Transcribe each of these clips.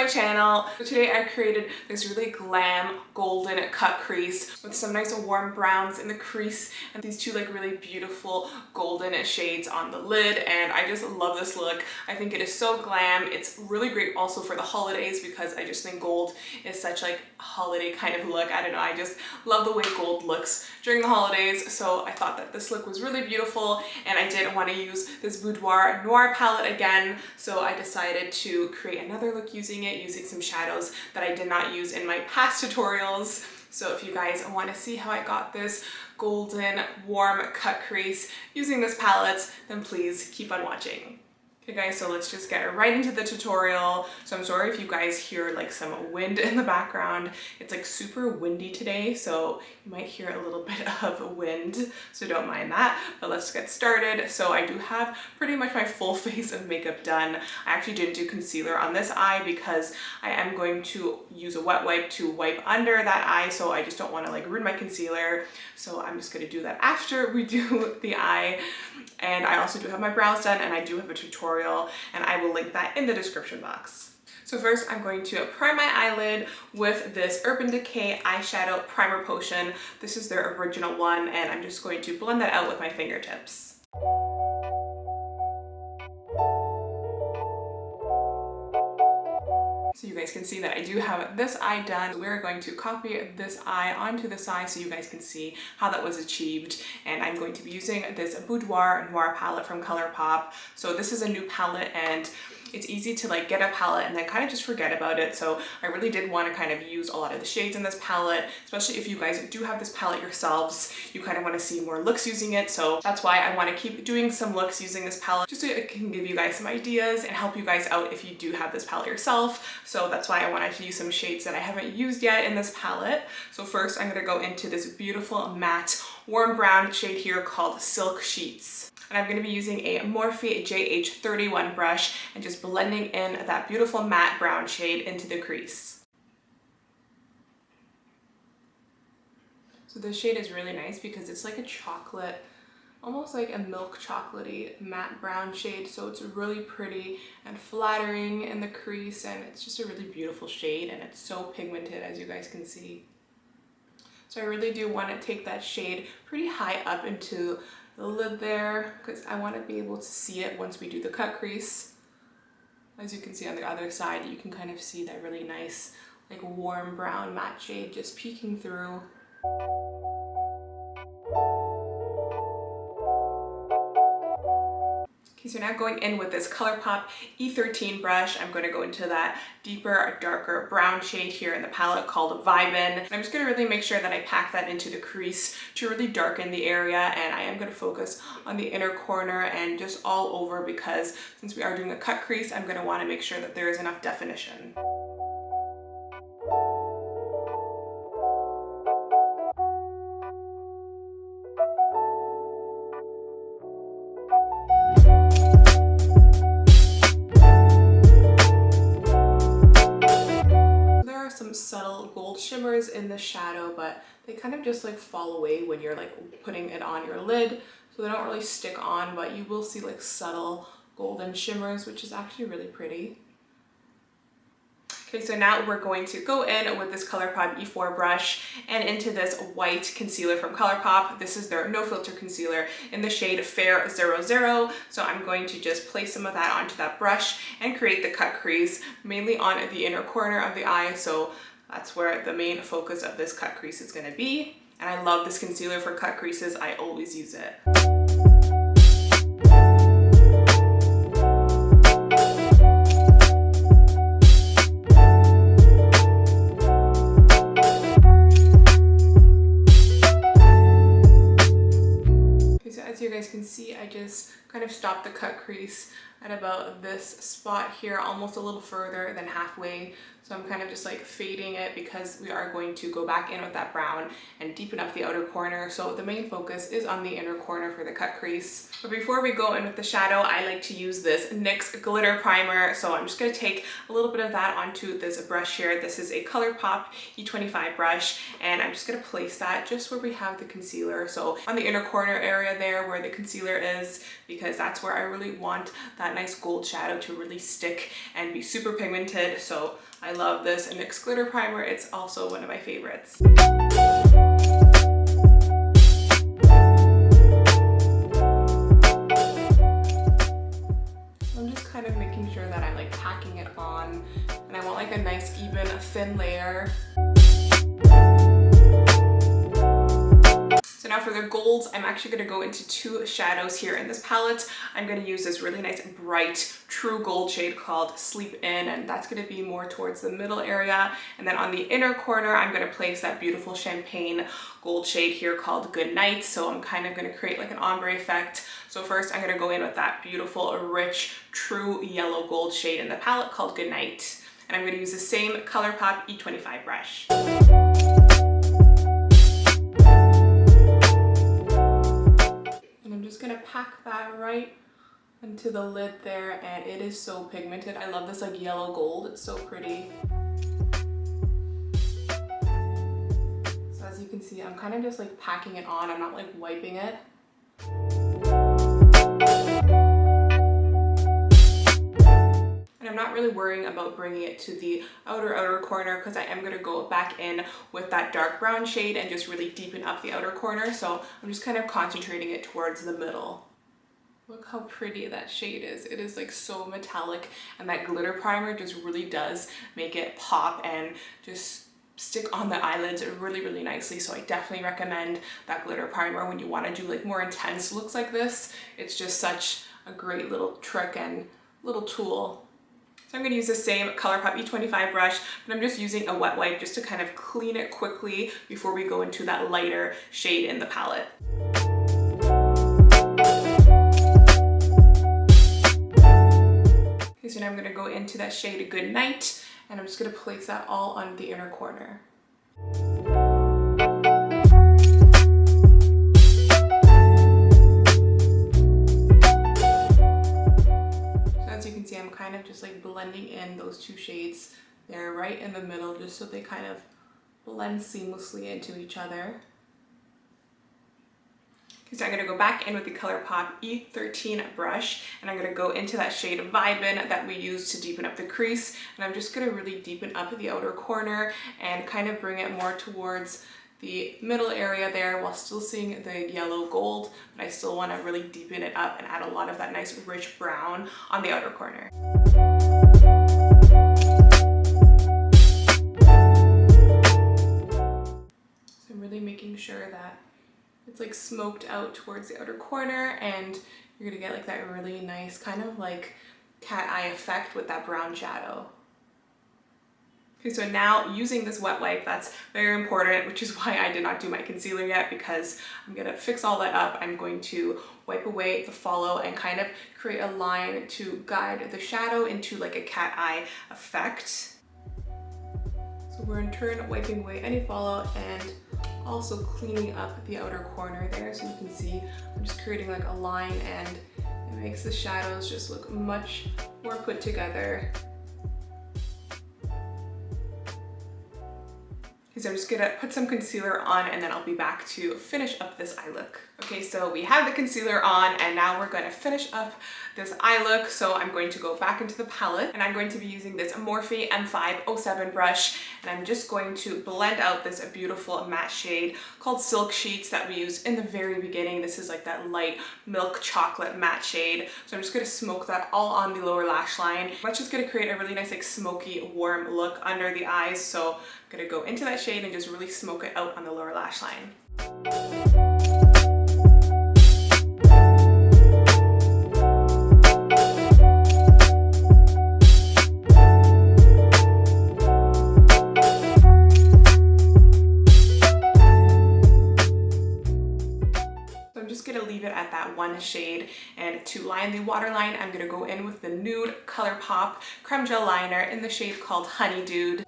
my channel. So today I created this really glam golden cut crease with some nice warm browns in the crease and these two like really beautiful golden shades on the lid, and I just love this look. I think it is so glam. It's really great also for the holidays because I just think gold is such like a holiday kind of look. I don't know, I just love the way gold looks during the holidays, so I thought that this look was really beautiful and I didn't want to use this Boudoir Noir palette again, so I decided to create another look using some shadows that I did not use in my past tutorials. So if you guys want to see how I got this golden warm cut crease using this palette, then please keep on watching. Okay guys, so let's just get right into the tutorial. So I'm sorry if you guys hear like some wind in the background. It's like super windy today, so you might hear a little bit of wind, so don't mind that. But let's get started. So I do have pretty much my full face of makeup done. I actually didn't do concealer on this eye because I am going to use a wet wipe to wipe under that eye, so I just don't want to like ruin my concealer. So I'm just going to do that after we do the eye. And I also do have my brows done, and I do have a tutorial, and I will link that in the description box. So first I'm going to prime my eyelid with this Urban Decay eyeshadow primer potion. This is their original one, and I'm just going to blend that out with my fingertips. So you guys can see that I do have this eye done. We're going to copy this eye onto this eye so you guys can see how that was achieved. And I'm going to be using this Boudoir Noir palette from ColourPop. So this is a new palette, and it's easy to like get a palette and then kind of just forget about it. So I really did want to kind of use a lot of the shades in this palette, especially if you guys do have this palette yourselves. You kind of want to see more looks using it. So that's why I want to keep doing some looks using this palette, just so it can give you guys some ideas and help you guys out if you do have this palette yourself. So that's why I wanted to use some shades that I haven't used yet in this palette. So first I'm going to go into this beautiful matte warm brown shade here called Silk Sheets. And I'm going to be using a Morphe JH31 brush and just blending in that beautiful matte brown shade into the crease. So this shade is really nice because it's like a chocolate, almost like a milk chocolatey matte brown shade. So it's really pretty and flattering in the crease, and it's just a really beautiful shade, and it's so pigmented as you guys can see. So I really do want to take that shade pretty high up into the lid there because I want to be able to see it once we do the cut crease. As you can see on the other side, you can kind of see that really nice like warm brown matte shade just peeking through. Okay, so now going in with this ColourPop E13 brush, I'm going to go into that deeper, darker brown shade here in the palette called Vibin'. And I'm just going to really make sure that I pack that into the crease to really darken the area, and I am going to focus on the inner corner and just all over because since we are doing a cut crease, I'm going to want to make sure that there is enough definition. Some subtle gold shimmers in the shadow, but they kind of just like fall away when you're like putting it on your lid, so they don't really stick on, but you will see like subtle golden shimmers, which is actually really pretty. Okay, so now we're going to go in with this ColourPop E4 brush and into this white concealer from ColourPop. This is their no filter concealer in the shade Fair 00. So I'm going to just place some of that onto that brush and create the cut crease, mainly on the inner corner of the eye. So that's where the main focus of this cut crease is going to be. And I love this concealer for cut creases. I always use it. As you guys can see, I just kind of stopped the cut crease at about this spot here, almost a little further than halfway. So I'm kind of just like fading it because we are going to go back in with that brown and deepen up the outer corner. So the main focus is on the inner corner for the cut crease. But before we go in with the shadow, I like to use this NYX glitter primer. So I'm just going to take a little bit of that onto this brush here. This is a ColourPop E25 brush, and I'm just going to place that just where we have the concealer. So on the inner corner area there where the concealer is, because that's where I really want that that nice gold shadow to really stick and be super pigmented. So I love this NYX glitter primer. It's also one of my favorites. I'm just kind of making sure that I'm like packing it on, and I want like a nice even thin layer. So now for the golds, I'm actually going to go into two shadows here in this palette. I'm going to use this really nice bright true gold shade called Sleep In, and that's going to be more towards the middle area. And then on the inner corner, I'm going to place that beautiful champagne gold shade here called Good Night. So I'm kind of going to create like an ombre effect. So first I'm going to go in with that beautiful rich true yellow gold shade in the palette called Good Night. And I'm going to use the same ColourPop E25 brush. I'm just gonna pack that right into the lid there, and it is so pigmented. I love this like yellow gold, it's so pretty. So as you can see, I'm kind of just like packing it on, I'm not like wiping it. And I'm not really worrying about bringing it to the outer corner, because I am going to go back in with that dark brown shade and just really deepen up the outer corner. So I'm just kind of concentrating it towards the middle. Look how pretty that shade is. It is like so metallic, and that glitter primer just really does make it pop and just stick on the eyelids really, really nicely. So I definitely recommend that glitter primer when you want to do like more intense looks like this. It's just such a great little trick and little tool. So I'm going to use the same ColourPop E25 brush, but I'm just using a wet wipe just to kind of clean it quickly before we go into that lighter shade in the palette. Okay, so now I'm going to go into that shade Good Night, and I'm just going to place that all on the inner corner. I'm kind of just like blending in those two shades there right in the middle, just so they kind of blend seamlessly into each other. Okay, so I'm going to go back in with the ColourPop E13 brush, and I'm going to go into that shade Vibin that we used to deepen up the crease, and I'm just going to really deepen up the outer corner and kind of bring it more towards the middle area there while still seeing the yellow gold, but I still want to really deepen it up and add a lot of that nice rich brown on the outer corner. So I'm really making sure that it's like smoked out towards the outer corner, and you're gonna get like that really nice kind of like cat eye effect with that brown shadow. Okay, so now using this wet wipe, that's very important, which is why I did not do my concealer yet, because I'm gonna fix all that up. I'm going to wipe away the follow and kind of create a line to guide the shadow into like a cat eye effect. So we're in turn wiping away any follow and also cleaning up the outer corner there, so you can see I'm just creating like a line, and it makes the shadows just look much more put together. So I'm just gonna put some concealer on, and then I'll be back to finish up this eye look. Okay, so we have the concealer on, and now we're gonna finish up this eye look. So I'm going to go back into the palette, and I'm going to be using this Morphe M507 brush, and I'm just going to blend out this beautiful matte shade called Silk Sheets that we used in the very beginning. This is like that light milk chocolate matte shade. So I'm just gonna smoke that all on the lower lash line. That's just gonna create a really nice like smoky, warm look under the eyes. So I'm gonna go into that shade and just really smoke it out on the lower lash line. At that one shade, and to line the waterline, I'm gonna go in with the nude ColourPop Creme Gel Liner in the shade called Honey Dude.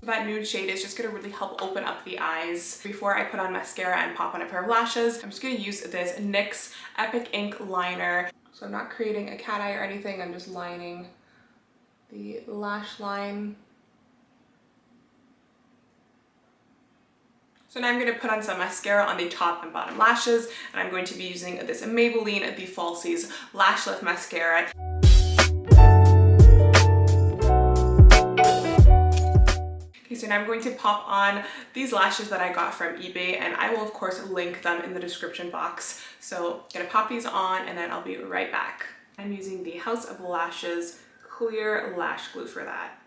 That nude shade is just gonna really help open up the eyes. Before I put on mascara and pop on a pair of lashes, I'm just gonna use this NYX Epic Ink liner. So I'm not creating a cat eye or anything, I'm just lining the lash line. So now I'm going to put on some mascara on the top and bottom lashes, and I'm going to be using this Maybelline the Falsies Lash Lift Mascara. Okay, so now I'm going to pop on these lashes that I got from eBay, and I will of course link them in the description box. So I'm going to pop these on and then I'll be right back. I'm using the House of Lashes Clear Lash Glue for that.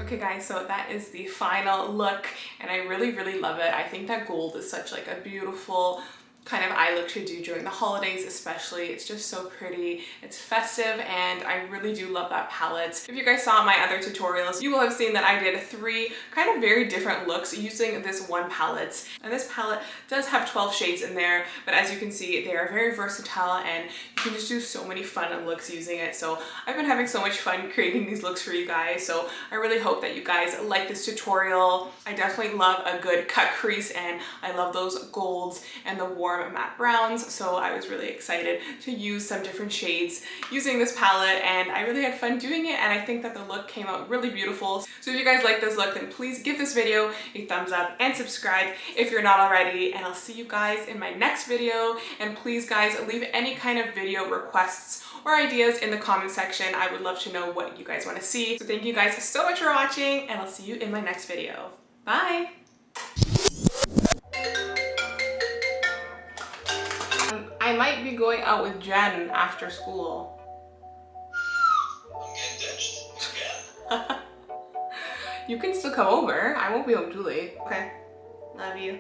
Okay guys, so that is the final look and I really love it. I think that gold is such like a beautiful kind of eye look to do during the holidays especially. It's just so pretty, it's festive, and I really do love that palette. If you guys saw my other tutorials, you will have seen that I did 3 kind of very different looks using this one palette. And this palette does have 12 shades in there, but as you can see, they are very versatile and you can just do so many fun looks using it. So I've been having so much fun creating these looks for you guys, so I really hope that you guys like this tutorial. I definitely love a good cut crease, and I love those golds and the warm matte browns, so I was really excited to use some different shades using this palette, and I really had fun doing it, and I think that the look came out really beautiful. So if you guys like this look, then please give this video a thumbs up and subscribe if you're not already, and I'll see you guys in my next video. And please guys, leave any kind of video requests or ideas in the comment section. I would love to know what you guys want to see. So thank you guys so much for watching, and I'll see you in my next video. Bye! I might be going out with Jen after school. I'm getting ditched again. You can still come over. I won't be home too late. Okay. Love you.